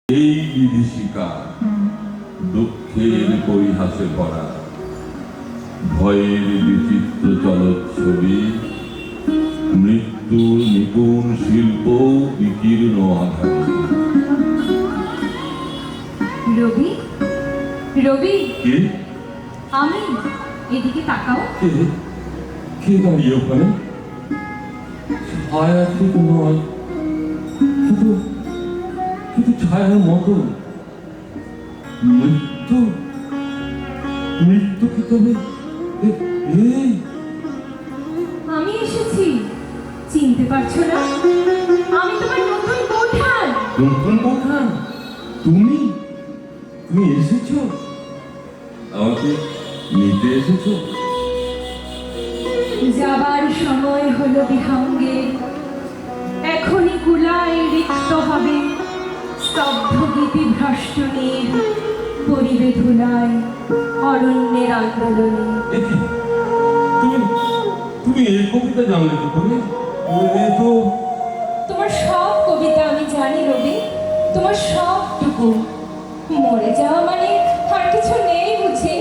এই বিভীষিকা দুঃখের পরিহাসে ভরা, ভয়ের বিচিত্র চলচ্ছবি, মৃত্যুর নিপুণ শিল্প বিকীর্ণ আধারে। রবি, রবি, কে? আমি। এদিকে তাকাও। কে? কে দাঁড়িয়ে ওখানে? ছায়া ঠিক নয়, কিন্তু কিন্তু ছায়ার মতো। মৃত্যু, মৃত্যু কি তবে এই? আমি এসেছি, চিনতে পারছো না? আমি তোমার নতুন বৌঠান। নতুন বৌঠান? তুমি তুমি এসেছো? আমাকে নিতে এসেছো? যাবার সময় হলো বিহঙ্গে, এখনই কুলায় রিক্ত হবে স্তব্ধ গীতি ভ্রষ্ট নীর, পরিবে ধুলায় অরণ্যের আন্দোলনে। তুমি তুমি এই কবিতা জানলে কি করে? এ তো তোমার সব কবিতা আমি জানি রবি, তোমার সবটুকু। মরে যাওয়া মানে আর কিছু নেই বুঝি?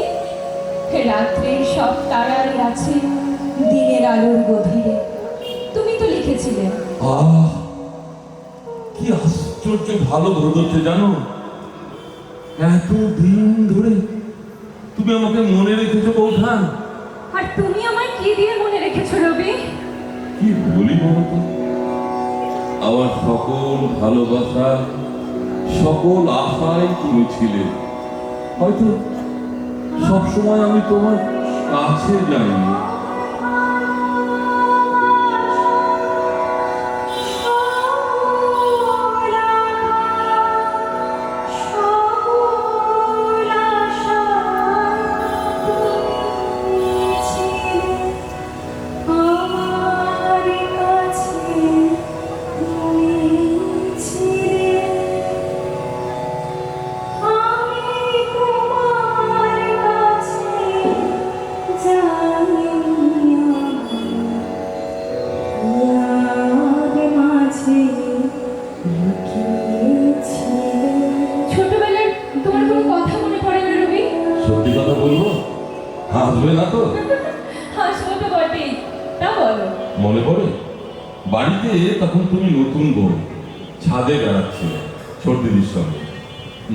রাত্রের সব তারাই আছে দিনের আলোর গভীরে। তুমি তো লিখেছিলে। আহ, কি আশ্চর্য ভালো বোধ হচ্ছে জানো। এতদিন ধরে তুমি আমাকে মনে রেখেছো বৌঠান। আর তুমি আমায় কি দিয়ে মনে রেখেছো রবি? কি বলি বলতো, আমার সকল ভালোবাসা, সকল আশায় তুমি ছিলে। হয়তো সবসময় আমি তোমার কাছে যাইনি। ছোটবেলার তোমার কোনো কথা মনে পড়ে না রবি? সত্যি কথা বলবো, হাসবে না তো? হাসবো তো বটেই, তা বলো। মনে পড়ে বাড়িতে তখন তুমি নতুন বউ, ছাদে বেড়াচ্ছিলে ছোট দিদির সঙ্গে।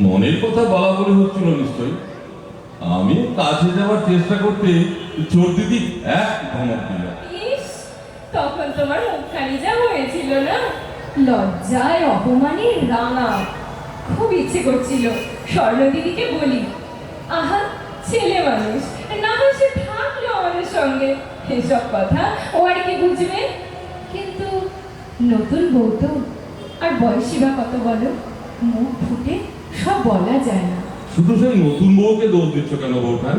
মনের কথা বলা বলে হচ্ছিল নিশ্চয়ই। আমি কাছে যাওয়ার চেষ্টা করতে ছোট দিদি এক ধমক দিল। ইস, তখন তোমার মুখখানি যা হয়েছিল না, লজ্জায় অপমানে রাঙা। খুব ইচ্ছে করছিল স্বর্ণ দিদিকে বলি, আহা ছেলে মানুষ, না হয় সে থাকলো আমাদের সঙ্গে, এসব কথা ও আর কি বুঝবে। কিন্তু নতুন বউ তো, আর বয়সী বা কত বলো, মুখ ফুটে সব বলা যায় না। শুধু সেই নতুন বউকে দোষ দিচ্ছ কেন বউঠান?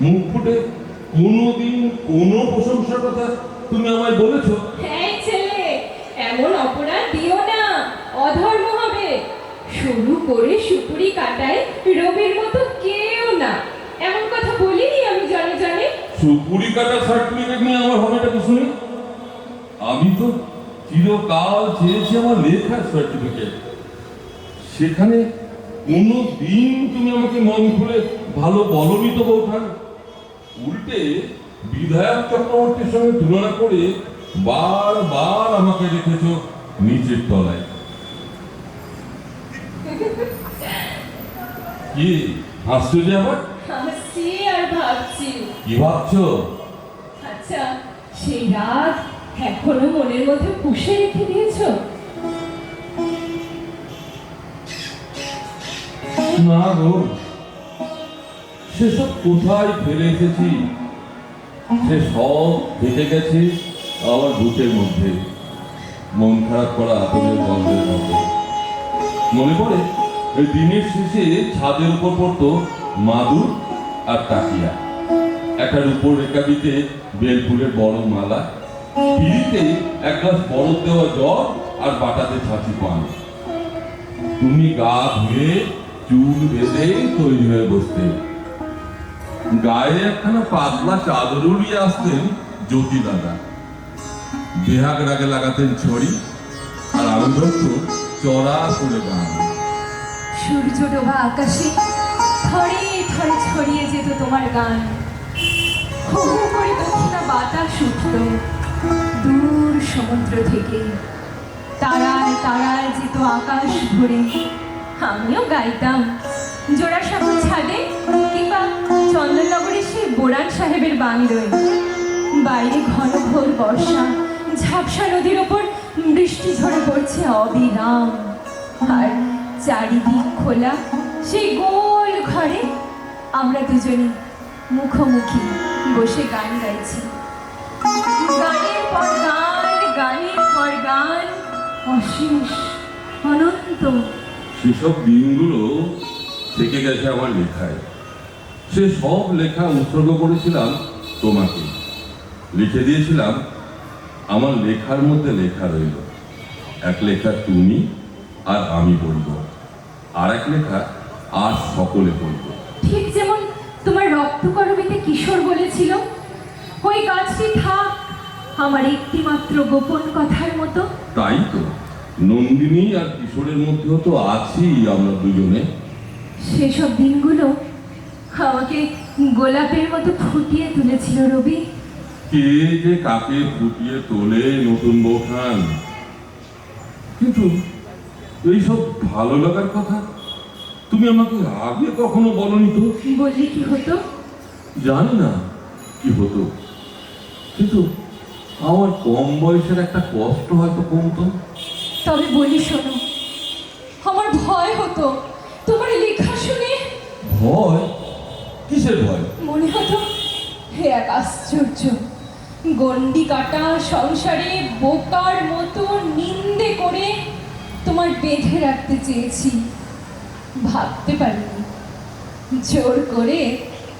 মুখ ফুটে কোনোদিন কোনো প্রশংসার কথা তুমি আমায় বলেছো? এই ছেলে, এমন অপরাধ দিও না, অধর্ম হবে। শুরু করে সুপুরি কাটায় রবির মতো কেউ না, এমন কথা বলিনি আমি জানে জানে। সুপুরি কাটা সার্টিফিকেট নিয়ে আমার হবেটা কি শুনি? আমি তো চিরকাল চেয়েছি আমার লেখার সার্টিফিকেট। সেখানে কোনো দিন তুমি আমাকে মন খুলে ভালো বলনি তো বৌঠান। উল্টে বিধায়ক চক্রবর্তীর সঙ্গে তুলনা করে বারবার আমাকে রেখেছো নিচের তলায়। কি হাসছো যে আবার? হাসছি আর ভাবছি। কি ভাবছো? আচ্ছা, সেই রাত এখনো মনের মধ্যে পুষে রেখে দিয়েছো? না গো, সেসব কোথায় ফেলে এসেছি। সে সব ভেসে গেছে আমার বুকের মধ্যে, মন খারাপ করা আপেলের গন্ধের মধ্যে। মনে পড়ে ওই দিনের শেষে ছাদের উপর পড়তো মাদুর আর তাকিয়া, একটার উপর রেখা দিতে বেলফুলের বড় মালা, পিড়িতে এক গ্লাস বরফ দেওয়া জল আর বাটাতে ছাঁচি পান। তুমি গা ধুয়ে চুল বেঁধে তৈরি হয়ে বসতে, গায়ে একখানা পাতলা চাদর উড়িয়ে আসতেন জ্যোতি দাদা। বেহাগ রাগে লাগাতেন ছড়ি, আর আমি ধরতো চড়া করে গান। সূর্য ডোবা আকাশে থরে থরে ছড়িয়ে যেত তোমার গান। হু হু করে দক্ষিণা বাতাস উঠত দূর সমুদ্র থেকে। তারায় তারায় যেত আকাশ ভরে। আমিও গাইতাম জোড়াসাঁকোর ছাদে কিংবা চন্দননগরের সেই বোরান সাহেবের বাংলোয়। বাইরে ঘন ঘোর বর্ষা, ঝাপসা নদীর ওপর বৃষ্টি ঝরে পড়ছে অবিরাম। আর চারিদিক খোলা সেই গোল ঘরে আমরা দুজনে মুখোমুখি বসে গান গাইছি। গানের পর গান, গানের পর গান, অশেষ অনন্ত। সেসব দিনগুলো থেকে গেছে আমার লেখায়। সে সব লেখা উৎসর্গ করেছিলাম তোমাকে। লিখে দিয়েছিলাম আমার লেখার মধ্যে লেখা রইল। এক লেখা তুমি আর আমি বলবো, আর এক লেখা আর সকলে বলবো। ঠিক যেমন তোমার রক্তকরবীতে কিশোর বলেছিল, ওই গাছটি থাক আমার একটিমাত্র গোপন কথার মতো। তাই তো, নন্দিনী আর কিশোরের মধ্যেও তো আছি আমরা দুজনে। সেসব দিনগুলো আমাকে গোলাপের মতো ফুটিয়ে তুলেছিল রবি। কে যে কাকে ফুটিয়ে তোলে নতুন বৌঠান। কিন্তু এইসব ভালো লাগার কথা তুমি আমাকে আগে কখনো বলনি তো। বললে কি হতো? জানি না কি হতো, কিন্তু আমার কম বয়সের একটা কষ্ট হয়তো কমতো। তবে বলি শোনো, আমার ভয় হতো তোমার লেখা শুনে। ভয়? কিসের ভয়? মনে হতো হে এক আশ্চর্য গন্ডি কাটা সংসারে বোকার মতো নিন্দে করে তোমার বেঁধে রাখতে চেয়েছি। ভাবতে পারিনি জোর করে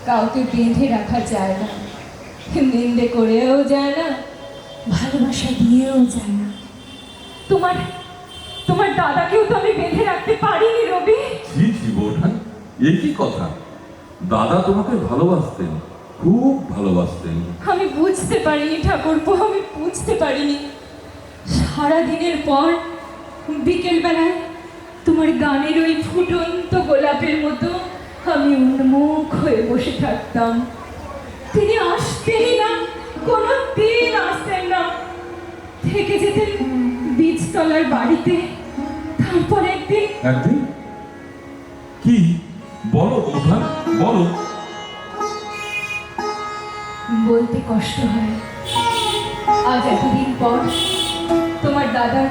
কাউকে বেঁধে রাখা যায় না, নিন্দে করেও যায় না, ভালোবাসা দিয়েও যায় না। তোমার তোমার দাদাকেও তো আমি বেঁধে রাখতে পারিনি রবি। ছি ছি বৌঠান, এ কি কথা? দাদা তোমাকে ভালোবাসতেন, খুব ভালোবাসতেন। আমি বুঝতে পারিনি ঠাকুরপো, আমি বুঝতে পারিনি। সারাদিনের পর বিকেল বেলায় তোমার গানের ওই ফুটন্ত গোলাপের মতো আমি উন্মুখ হয়ে বসে থাকতাম। তিনি আসতেনই না, কোনো দিন আসতেন না। থেকে যেতেন বীজতলার বাড়িতে। তারপর একদিন একদিন কি? বলো বৌঠান, বলো। বলতে কষ্ট হয়। আজ এতদিন পর তোমার দাদার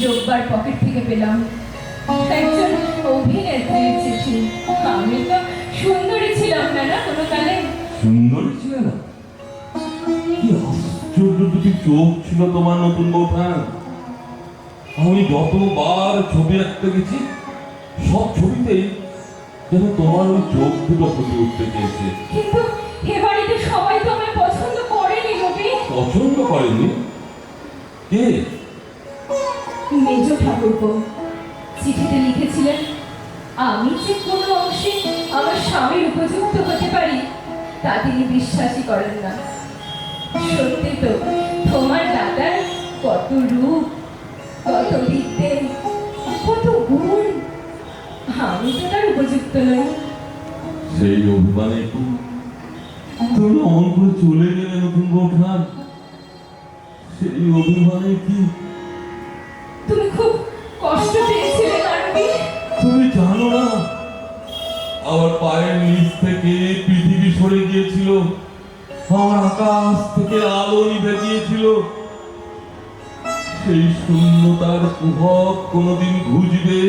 জব্বার পকেট থেকে পেলাম একজন অভিনেত্রীর চিঠি। আমি তো সুন্দরী ছিলাম না, না কোনো কালে। সুন্দরী ছিল না? কি আশ্চর্য দুটি চোখ ছিল তোমার নতুন বৌঠান। আমি যতবার ছবি আঁকতে গেছি সব ছবিতেই যেন তোমার ওই চোখ দুটো ফুটে উঠতে চেয়েছে। কিন্তু এ বাড়িতে সবাই তো আমায় পছন্দ করেনি রবি। পছন্দ করেনি? কে? মেজ ঠাকুরপো চিঠিতে লিখেছিলেন আমি যে কোনো অংশে আমার স্বামীর উপযুক্ত হতে পারি তা তিনি বিশ্বাসই করেন না। সত্যি তো, তোমার দাদার কত রূপ, কত বিদ্যে, কত গুণ, আমি তো তার উপযুক্ত নই। সেই অভিমানে কি তুমি অমন করে চলে গেলে নতুন বৌঠান? সেই অভিমানে কি তুমি খুব কষ্ট পেয়েছিলে কারবি? তুমি জানো না আমার পায়ের নিচ থেকে পৃথিবী সরে গিয়েছিল, আমার আকাশ থেকে আলো নিভে গিয়েছিল। সেই শূন্যতার কুহক কোনোদিন ঘুচবে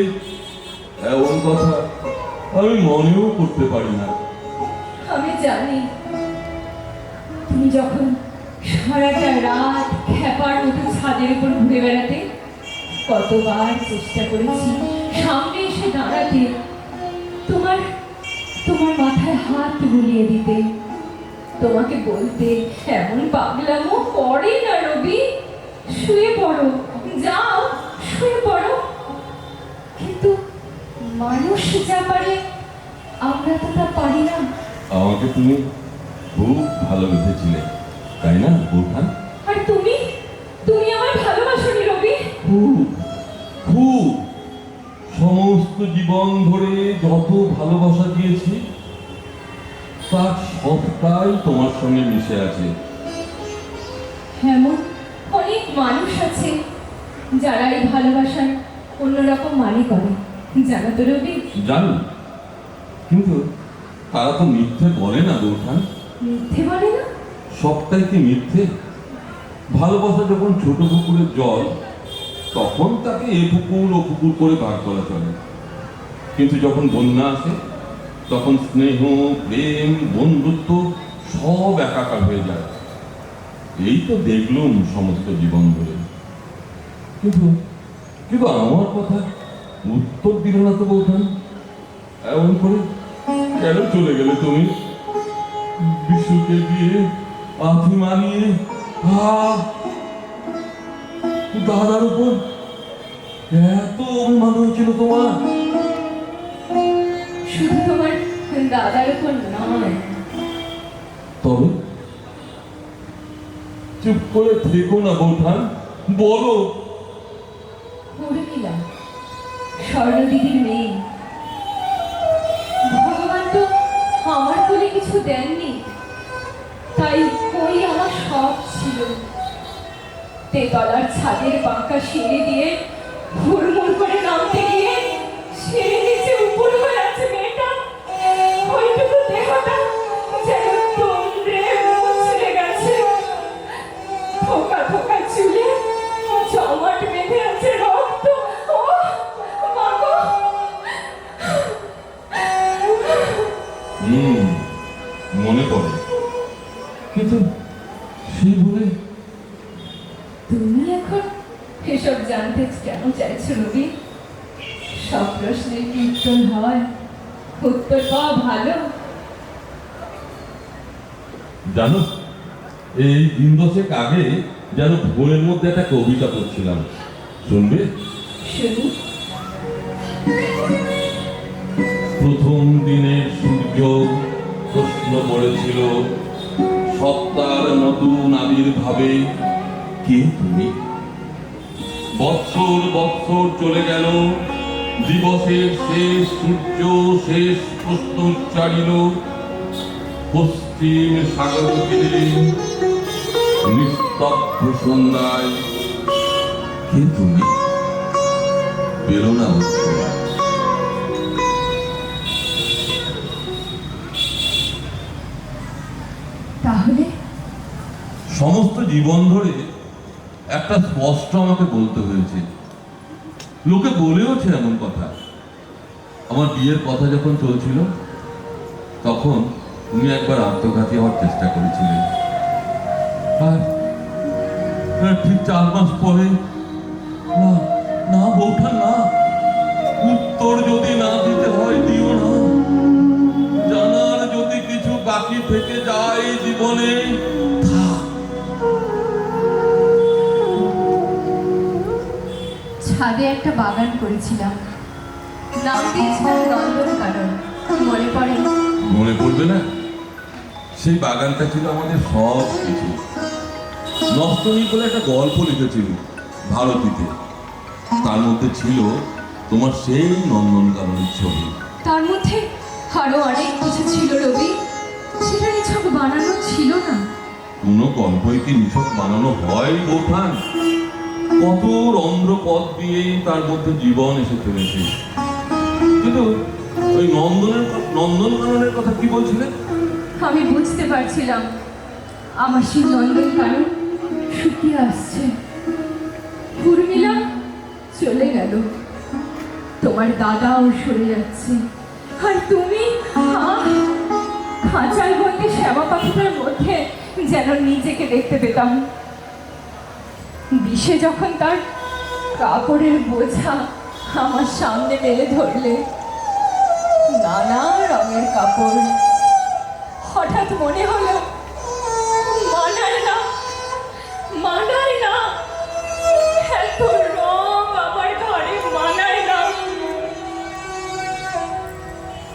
এমন কথা আমি মনেও করতে পারি না। আমি জানি তুমি যখন সারাটা রাত খ্যাপার মতো ছাদের উপর ঘুরে বেড়াতে, কতবার চেষ্টা করেছি সামনে এসে দাঁড়াতে, তোমার তোমার মাথায় হাত বুলিয়ে দিতে, তোমাকে বলতে এমন পাগলামো করে না রবি, শুয়ে পড়ো, যাও শুয়ে পড়ো। কিন্তু মানুষ যা পারে আমরা তো তা পারি না। আমাকে তুমি খুব ভালোবেসেছিলে, তাই না বৌঠান? আর তুমি তুমি আমায় ভালোবাসোনি রবি। খুব খুব সমস্ত জীবন ধরে যত ভালোবাসা দিয়েছি তার সবটাই তোমার সঙ্গে মিশে আছে। এমন অনেক মানুষ আছে যারা এই ভালোবাসার অন্যরকম মানে করে, জানো তো রবি? জানি, কিন্তু তারা তো মিথ্যে বলে না বৌঠান। মিথ্যে বলে না? সবটাই কি মিথ্যে? ভালোবাসা যখন ছোট পুকুরের জল, তখন তাকে এ পুকুর ও পুকুর করে ভাগ করা চলে, কিন্তু যখন বন্যা আসে তখন স্নেহ, প্রেম, বন্ধুত্ব সব একাকার হয়ে যায়। এই তো দেখলুম সমস্ত জীবন ধরে। কিন্তু কিন্তু আমার কথা উত্তর দিল না তো বৌঠান। এমন করে কেন চলে গেলে তুমি? বিশুকে দিয়ে আঁথি মানিয়ে দাদার উপর এত অভিমান হয়েছিল তোমার? শুধু তোমার দাদার উপর নয়। তবে চুপ করে থেকো না বৌঠান, বলো। উর্মিলা, স্বর্ণদিদির মেয়ে। ভগবান তো আমার কোলে কিছু দেননি, তাই ওই আমার সব ছিল। তেতলার ছাদের বাঁকা সিঁড়ি দিয়ে হুড়মুড় করে নামতে গিয়ে সিঁড়ি নিচে উপর হয়ে আছে মেয়েটা। ওইটুকু দেহটা যেন তন্দ্রে মুচড়ে গেছে। থোকা থোকা চুলে জমাট বেঁধে আছে রক্ত। ও মা গো! মনে পড়ে, কিন্তু সেই বলে তুমি এখন এসব জানতে কেন চাইছো রবি? সব প্রশ্নের কি উত্তর হয়? উত্তর পাওয়া ভালো। জানো, এই দিন দশেক আগে যেন ভোরের মধ্যে একটা কবিতা পড়ছিলাম, শুনবে? শুনি। প্রথম দিনের সূর্য প্রশ্ন করেছিল সত্তার নতুন আবির্ভাবে, কে তুমি? বৎসর বৎসর চলে গেল, দিবসের শেষ সূর্য শেষ প্রশ্ন উচ্চারিল। পশ্চিম সাগর তীরে নিস্তব্ধ সন্ধ্যায়, কে তুমি? পেল না উত্তর। তাহলে সমস্ত জীবন ধরে একটা স্পষ্ট আমাকে বলতে হয়েছে। লোকে বলেওছে এমন কথা। আমার বিয়ের কথা যখন চলছিল, তখন তুমি একবার আত্মঘাতী হওয়ার চেষ্টা করেছিলে, আর ঠিক 4 মাস পরে, না না বৌঠান না, উত্তর যদি না দিতে হয় দিও না। জানার যদি কিছু বাকি থেকে যায় জীবনে, থাক। ছাদে একটা বাগান করেছিলাম, নাম দিয়েছিলাম নন্দনকানন। মনে পড়ে? মনে পড়বে না? সেই বাগানটা ছিল আমাদের সব কিছু। নষ্টনী বলে একটা গল্প লিখেছিল ভারতীতে, তার মধ্যে ছিল তোমার সেই নন্দনকাননের ছবি। তার মধ্যে আরো অনেক কিছু ছিল রবি, সেটা নিছক বানানো ছিল না। কোনো গল্পই কি নিছক বানানো হয় বৌঠান? কত রন্ধ্র পথ দিয়েই তার মধ্যে জীবন এসে চলেছে। কিন্তু ওই নন্দনকাননের কথা কি বলছিলেন? আমি বুঝতে পারছিলাম আমার সেই নন্দনকানন শুকিয়ে আসছে। উর্মিলা চলে গেল, তোমার দাদাও সরে যাচ্ছে, আর তুমি খাঁচায় বন্দি শ্যামা পাখিটার মধ্যে যেন নিজেকে দেখতে পেতাম। বিষে যখন তার কাপড়ের বোঝা আমার সামনে মেলে ধরলে, নানা রঙের কাপড়, হঠাৎ মনে হলো মানায় না, মানায় না, এত রং আমার ঘরে মানায় না।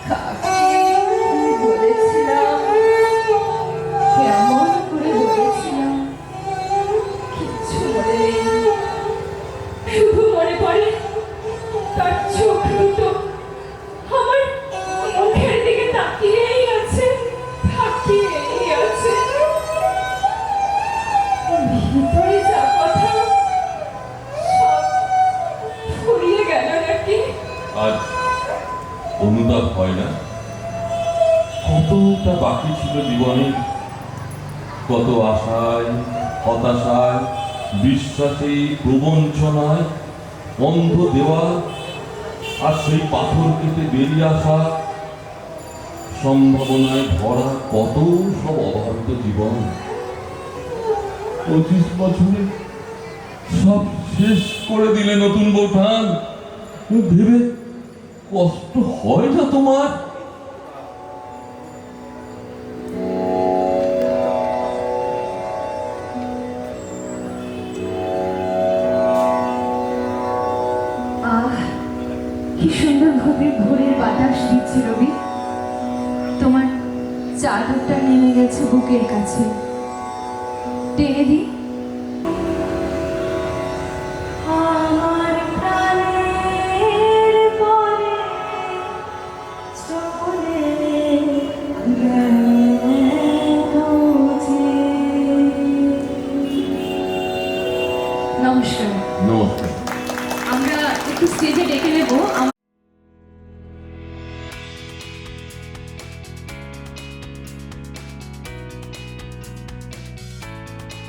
কাকে বলেছিলাম, কেমন করে বলেছিলাম, কিচ্ছু মনে নেই। শুধু মনে পড়ে তার চোখ দুটো আমার মুখের দিকে তাকিয়েই আছে, তাকিয়েই আছে। ভিতরে যা কথা সব ফুরিয়ে গেল নাকি? আজ অনুতাপ হয় না? কতটা বাকি ছিল জীবনে, কত আশায়, হতাশায়, বিশ্বাসে, প্রবঞ্চনায়, অন্ধ দেওয়াল, আর সেই পাথর কেটে বেরিয়ে আসা, সম্ভাবনায় ভরা কত সব অভাবিত জীবন। 25 বছরে সব শেষ করে দিলে নতুন বৌঠান। ভেবে কষ্ট হয় না তোমার? আহ, কি সুন্দর ভাবে ভোরের বাতাস দিচ্ছে রবি। তোমার চাদরটা নেমে গেছে বুকের কাছে, টেনে দি। আমার প্রাণের পরে চলে গেল যে। নমস্কার, নমস্কার। আমরা একটু স্টেজে ডেকে নেবো।